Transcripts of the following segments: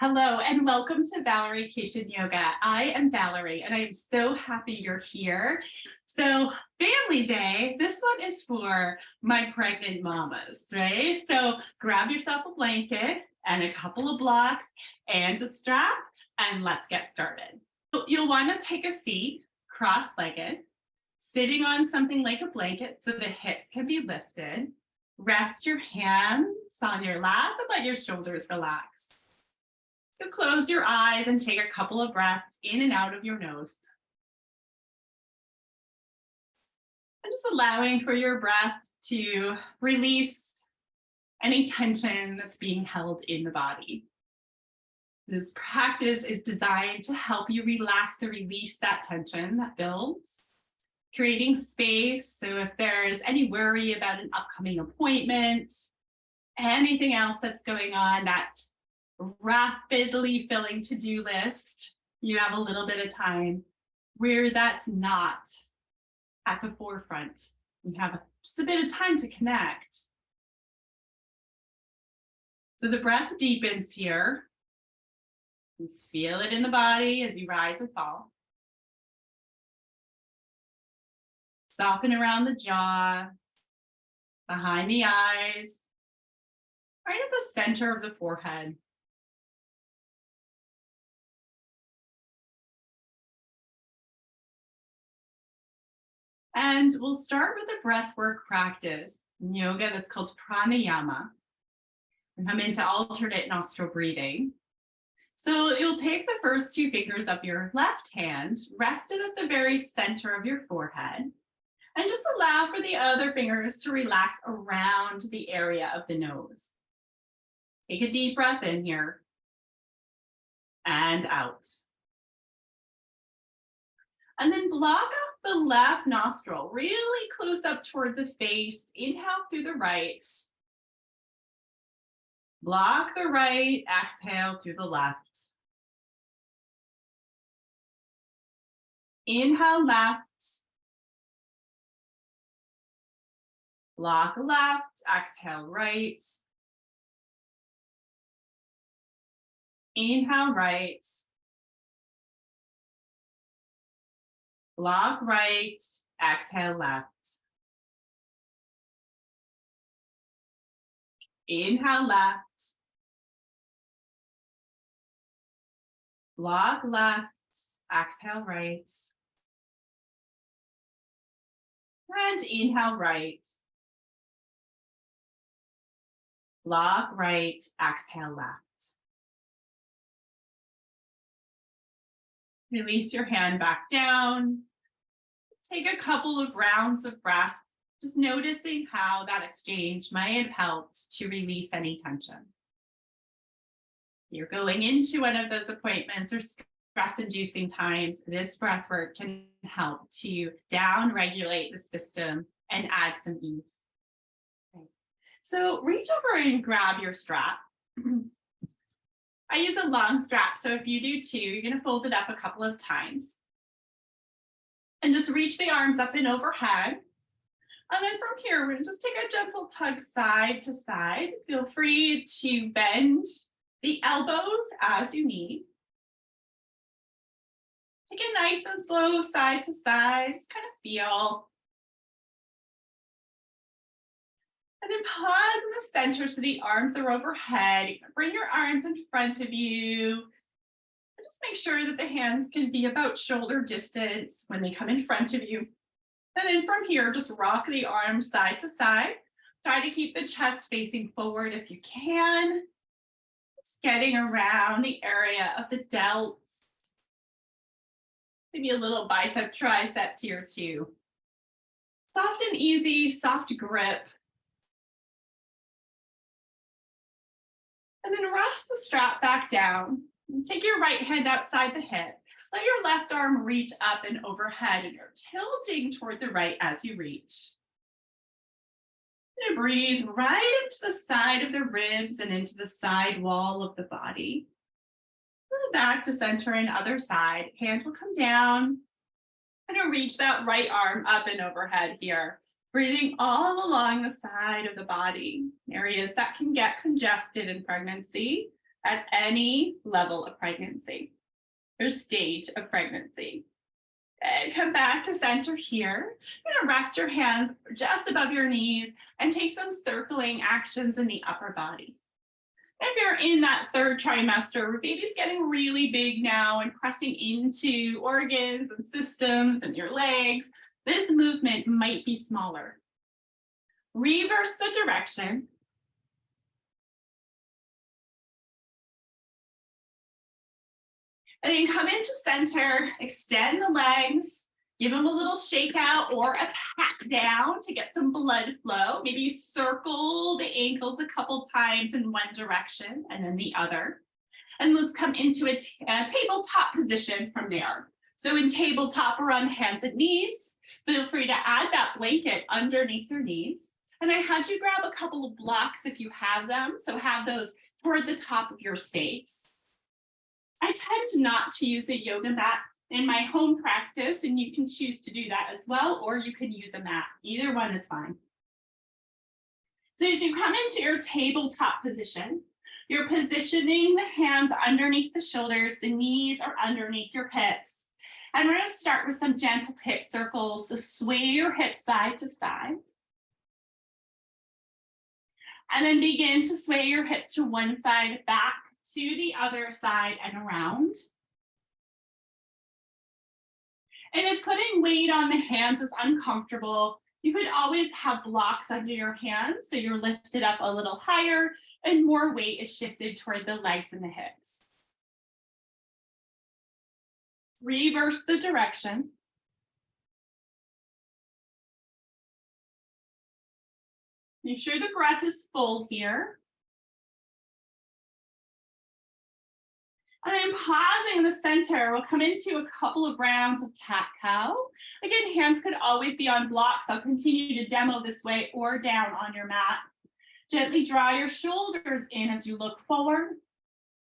Hello and welcome to Vacation Yoga. I am Valerie and I am so happy you're here. So family day, this one is for my pregnant mamas, right? So grab yourself a blanket and a couple of blocks and a strap and let's get started. You'll want to take a seat cross-legged, sitting on something like a blanket so the hips can be lifted. Rest your hands on your lap and let your shoulders relax. So close your eyes and take a couple of breaths in and out of your nose. And just allowing for your breath to release any tension that's being held in the body. This practice is designed to help you relax or release that tension that builds, creating space. So if there's any worry about an upcoming appointment, anything else that's going on, that rapidly filling to-do list, you have a little bit of time where that's not at the forefront. You have just a bit of time to connect. So the breath deepens here. Just feel it in the body as you rise and fall. Soften around the jaw, behind the eyes, right at the center of the forehead. And we'll start with a breathwork practice in yoga that's called pranayama. And come into alternate nostril breathing. So you'll take the first two fingers of your left hand, rested at the very center of your forehead, and just allow for the other fingers to relax around the area of the nose. Take a deep breath in here and out. And then block up the left nostril, really close up toward the face. Inhale through the right. Block the right, exhale through the left. Inhale left. Block left, exhale right. Inhale right. Block right, exhale left. Inhale left. Block left, exhale right. And inhale right. Block right, exhale left. Release your hand back down. Take a couple of rounds of breath, just noticing how that exchange might have helped to release any tension. You're going into one of those appointments or stress-inducing times, this breath work can help to down-regulate the system and add some ease. Okay. So reach over and grab your strap. I use a long strap, so if you do too, you're going to fold it up a couple of times. And just reach the arms up and overhead. And then from here, we're going to just take a gentle tug side to side. Feel free to bend the elbows as you need. Take it nice and slow, side to side. Just kind of feel. And then pause in the center so the arms are overhead. You can bring your arms in front of you. And just make sure that the hands can be about shoulder distance when they come in front of you. And then from here, just rock the arms side to side. Try to keep the chest facing forward if you can. Just getting around the area of the delts. Maybe a little bicep, tricep here too. Soft and easy, soft grip. And then rest the strap back down. And take your right hand outside the hip. Let your left arm reach up and overhead, and you're tilting toward the right as you reach. And breathe right into the side of the ribs and into the side wall of the body. Back to center and other side. Hand will come down. And reach that right arm up and overhead here. Breathing all along the side of the body, areas that can get congested in pregnancy. at any level of pregnancy or stage of pregnancy. And come back to center here. You're going to rest your hands just above your knees and take some circling actions in the upper body. If you're in that third trimester where baby's getting really big now and pressing into organs and systems and your legs, this movement might be smaller. Reverse the direction. And then come into center, extend the legs, give them a little shake out or a pat down to get some blood flow. Maybe you circle the ankles a couple times in one direction and then the other. And let's come into a tabletop position from there. So in tabletop, we're on hands and knees. Feel free to add that blanket underneath your knees. And I had you grab a couple of blocks if you have them. So have those toward the top of your space. I tend not to use a yoga mat in my home practice, and you can choose to do that as well, or you can use a mat. Either one is fine. So as you come into your tabletop position, you're positioning the hands underneath the shoulders, the knees are underneath your hips. And we're going to start with some gentle hip circles. So sway your hips side to side. And then begin to sway your hips to one side, back to the other side, and around. And if putting weight on the hands is uncomfortable, you could always have blocks under your hands. So you're lifted up a little higher and more weight is shifted toward the legs and the hips. Reverse the direction. Make sure the breath is full here. And then pausing in the center, we'll come into a couple of rounds of cat-cow. Again, hands could always be on blocks. I'll continue to demo this way or down on your mat. Gently draw your shoulders in as you look forward.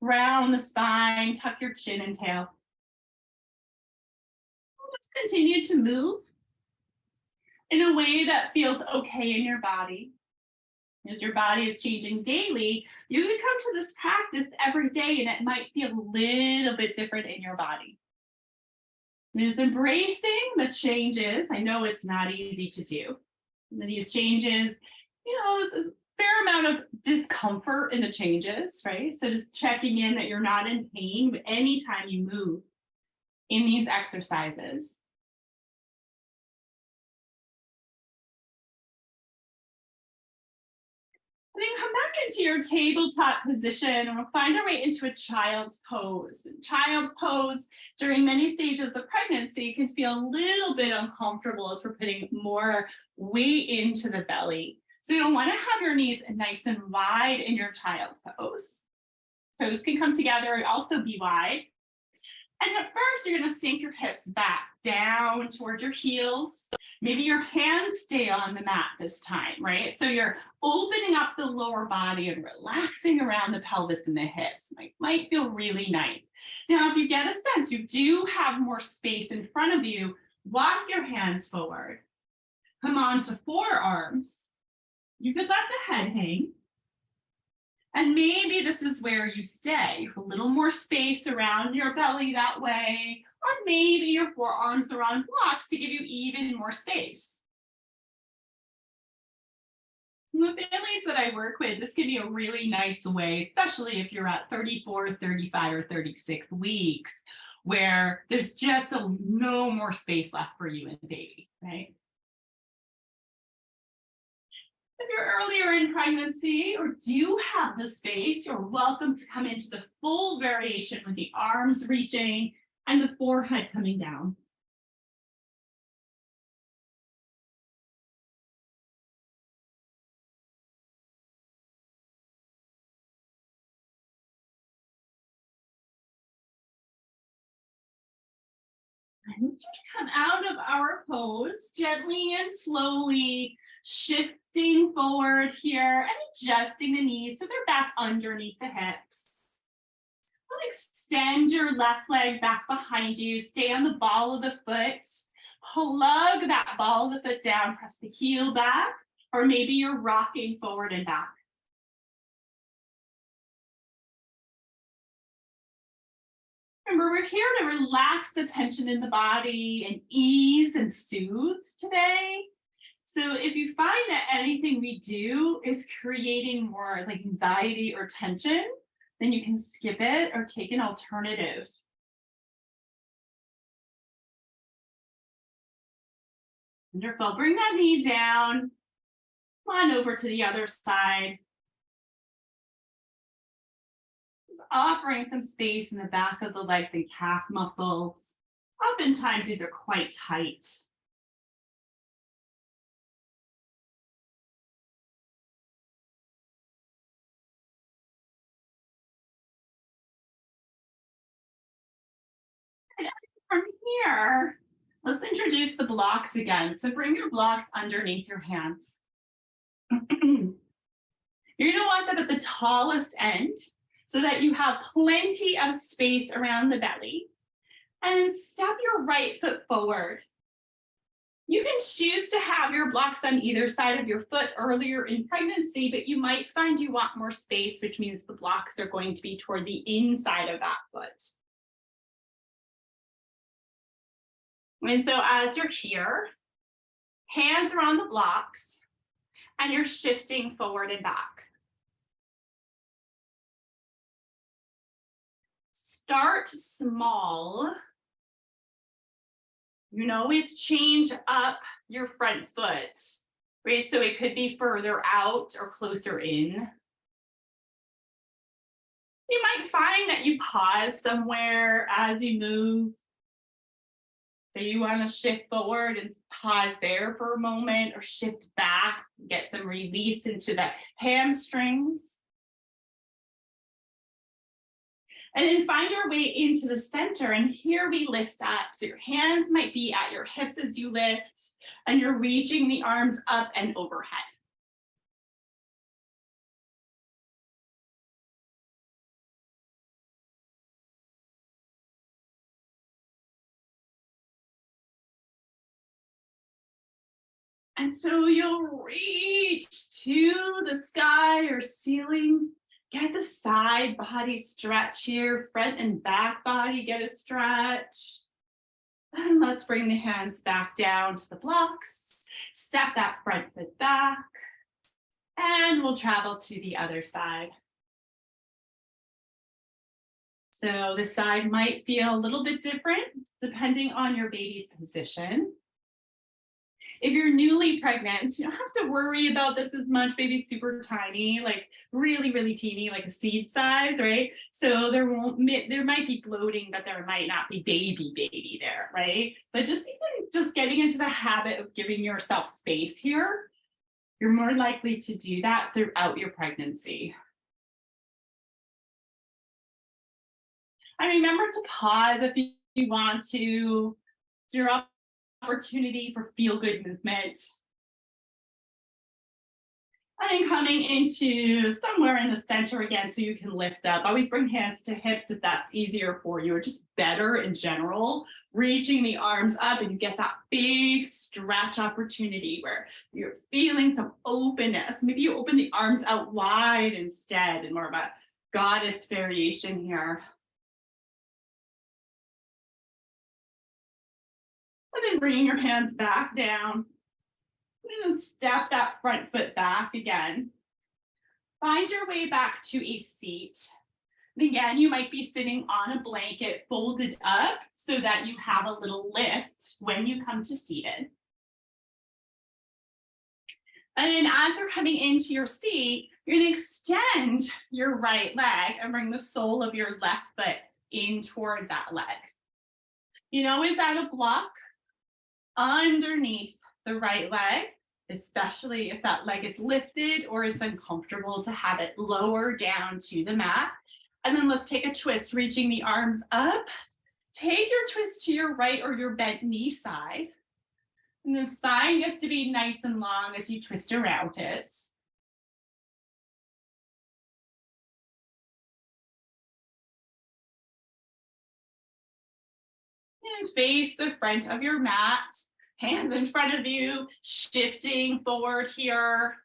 Round the spine, tuck your chin and tail. Just continue to move in a way that feels okay in your body. As your body is changing daily, you can come to this practice every day and it might feel a little bit different in your body. And it's embracing the changes. I know it's not easy to do. And these changes, a fair amount of discomfort in the changes, right? So just checking in that you're not in pain anytime you move in these exercises. And then come back into your tabletop position and we'll find our way into a child's pose. And child's pose during many stages of pregnancy can feel a little bit uncomfortable as we're putting more weight into the belly. So you'll want to have your knees nice and wide in your child's pose. Toes can come together and also be wide. And at first, you're going to sink your hips back down toward your heels. Maybe your hands stay on the mat this time, right? So you're opening up the lower body and relaxing around the pelvis and the hips. Might feel really nice. Now, if you get a sense you do have more space in front of you, walk your hands forward. Come on to forearms. You could let the head hang. And maybe this is where you stay. A little more space around your belly that way. Or maybe your forearms are on blocks to give you even more space. In the families that I work with, this can be a really nice way, especially if you're at 34, 35, or 36 weeks, where there's just no more space left for you and the baby, right? If you're earlier in pregnancy or do have the space, you're welcome to come into the full variation with the arms reaching and the forehead coming down. And start to come out of our pose, gently and slowly shifting forward here and adjusting the knees so they're back underneath the hips. Extend your left leg back behind you. Stay on the ball of the foot. Plug that ball of the foot down. Press the heel back. Or maybe you're rocking forward and back. Remember, we're here to relax the tension in the body and ease and soothe today. So if you find that anything we do is creating more like anxiety or tension, then you can skip it or take an alternative. Wonderful. Bring that knee down. Come on over to the other side. It's offering some space in the back of the legs and calf muscles. Oftentimes these are quite tight. And from here, let's introduce the blocks again. So bring your blocks underneath your hands. You're going to want them at the tallest end so that you have plenty of space around the belly. And step your right foot forward. You can choose to have your blocks on either side of your foot earlier in pregnancy, but you might find you want more space, which means the blocks are going to be toward the inside of that foot. And so as you're here, hands are on the blocks, and you're shifting forward and back. Start small. You can always change up your front foot, right? So it could be further out or closer in. You might find that you pause somewhere as you move. So you want to shift forward and pause there for a moment, or shift back, get some release into the hamstrings. And then find your way into the center, and here we lift up. So your hands might be at your hips as you lift, and you're reaching the arms up and overhead. And so you'll reach to the sky or ceiling. Get the side body stretch here, front and back body, get a stretch. And let's bring the hands back down to the blocks. Step that front foot back. And we'll travel to the other side. So the side might feel a little bit different depending on your baby's position. If you're newly pregnant, you don't have to worry about this as much. Baby's super tiny, like really, really teeny, like a seed size, right? So there might be bloating, but there might not be baby there, right? But just getting into the habit of giving yourself space here, you're more likely to do that throughout your pregnancy. And remember to pause if you want to. It's your opportunity for feel-good movement. And then coming into somewhere in the center again so you can lift up. Always bring hands to hips if that's easier for you, or just better in general. Reaching the arms up, and you get that big stretch opportunity where you're feeling some openness. Maybe you open the arms out wide instead, and more of a goddess variation here. And then bringing your hands back down. And then step that front foot back again. Find your way back to a seat. And again, you might be sitting on a blanket folded up so that you have a little lift when you come to seated. And then as you're coming into your seat, you're going to extend your right leg and bring the sole of your left foot in toward that leg. You can always add a block underneath the right leg, especially if that leg is lifted or it's uncomfortable to have it lower down to the mat. And then let's take a twist, reaching the arms up. Take your twist to your right or your bent knee side. And the spine gets to be nice and long as you twist around it. And face the front of your mat. Hands in front of you, shifting forward here.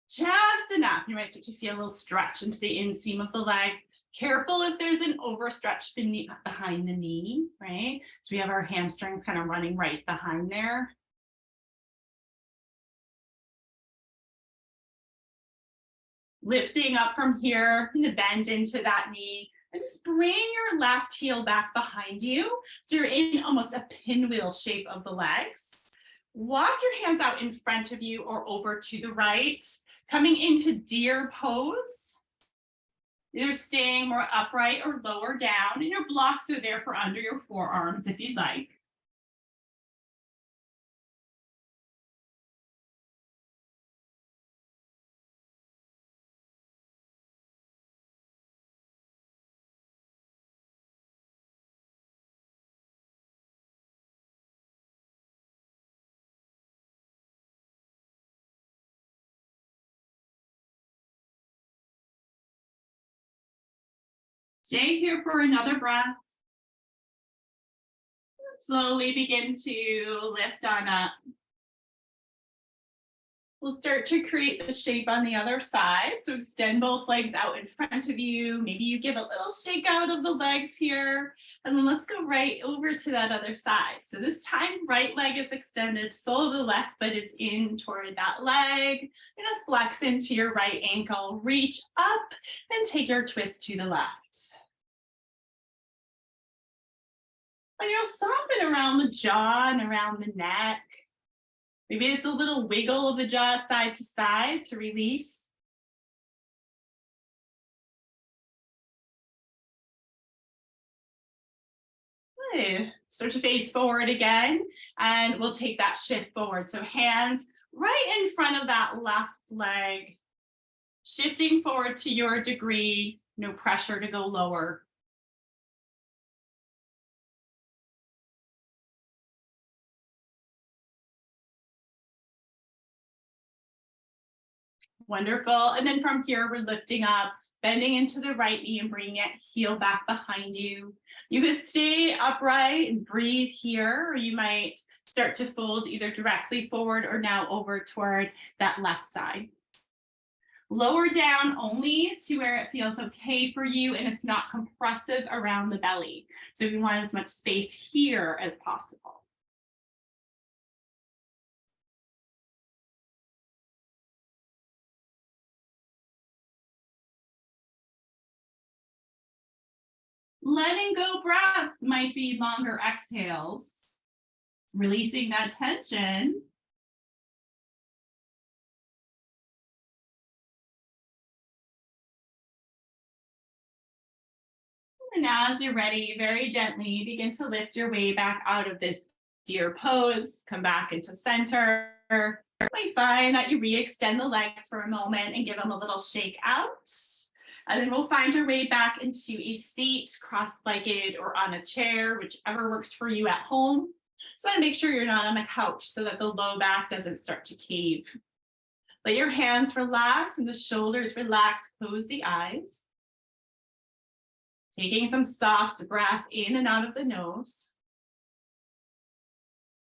Just enough. You might start to feel a little stretch into the inseam of the leg. Careful if there's an overstretch behind the knee, right? So we have our hamstrings kind of running right behind there. Lifting up from here, I'm gonna bend into that knee and just bring your left heel back behind you. So you're in almost a pinwheel shape of the legs. Walk your hands out in front of you or over to the right, coming into deer pose. Either staying more upright or lower down, and your blocks are there for under your forearms if you'd like. Stay here for another breath. Slowly begin to lift on up. We'll start to create the shape on the other side. So extend both legs out in front of you. Maybe you give a little shake out of the legs here. And then let's go right over to that other side. So this time, right leg is extended, sole of the left foot is in toward that leg. You're gonna flex into your right ankle, reach up and take your twist to the left. And you'll soften around the jaw and around the neck. Maybe it's a little wiggle of the jaw side to side to release. Good. Start to face forward again, and we'll take that shift forward. So hands right in front of that left leg, shifting forward to your degree, no pressure to go lower. Wonderful. And then from here, we're lifting up, bending into the right knee and bringing it heel back behind you. You can stay upright and breathe here, or you might start to fold either directly forward or now over toward that left side. Lower down only to where it feels okay for you and it's not compressive around the belly. So we want as much space here as possible. Letting go breaths might be longer exhales, releasing that tension. And as you're ready, very gently begin to lift your way back out of this deer pose. Come back into center. You might find that you re-extend the legs for a moment and give them a little shake out. And then we'll find our way back into a seat, cross-legged or on a chair, whichever works for you at home. So I want to make sure you're not on the couch so that the low back doesn't start to cave. Let your hands relax and the shoulders relax. Close the eyes. Taking some soft breath in and out of the nose.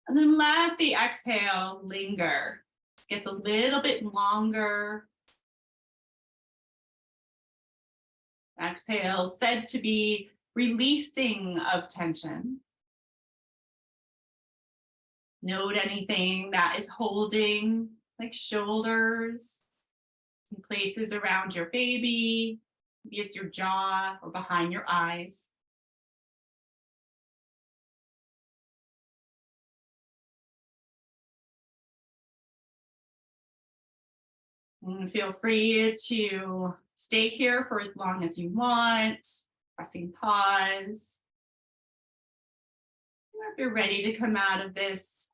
And then let the exhale linger. It gets a little bit longer. Exhale said to be releasing of tension. Note anything that is holding, like shoulders, some places around your baby. Maybe it's your jaw or behind your eyes. And feel free to stay here for as long as you want, pressing pause. If you're ready to come out of this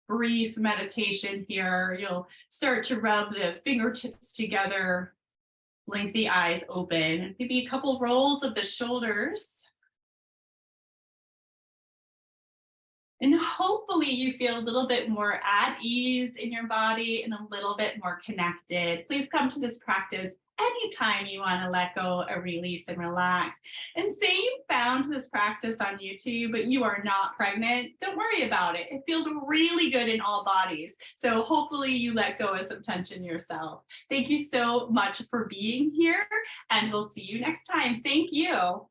brief meditation here, you'll start to rub the fingertips together, blink the eyes open, maybe a couple rolls of the shoulders. And hopefully you feel a little bit more at ease in your body and a little bit more connected. Please come to this practice anytime you want to let go or release and relax. And say you found this practice on YouTube, but you are not pregnant, don't worry about it. It feels really good in all bodies. So hopefully you let go of some tension yourself. Thank you so much for being here, and we'll see you next time. Thank you.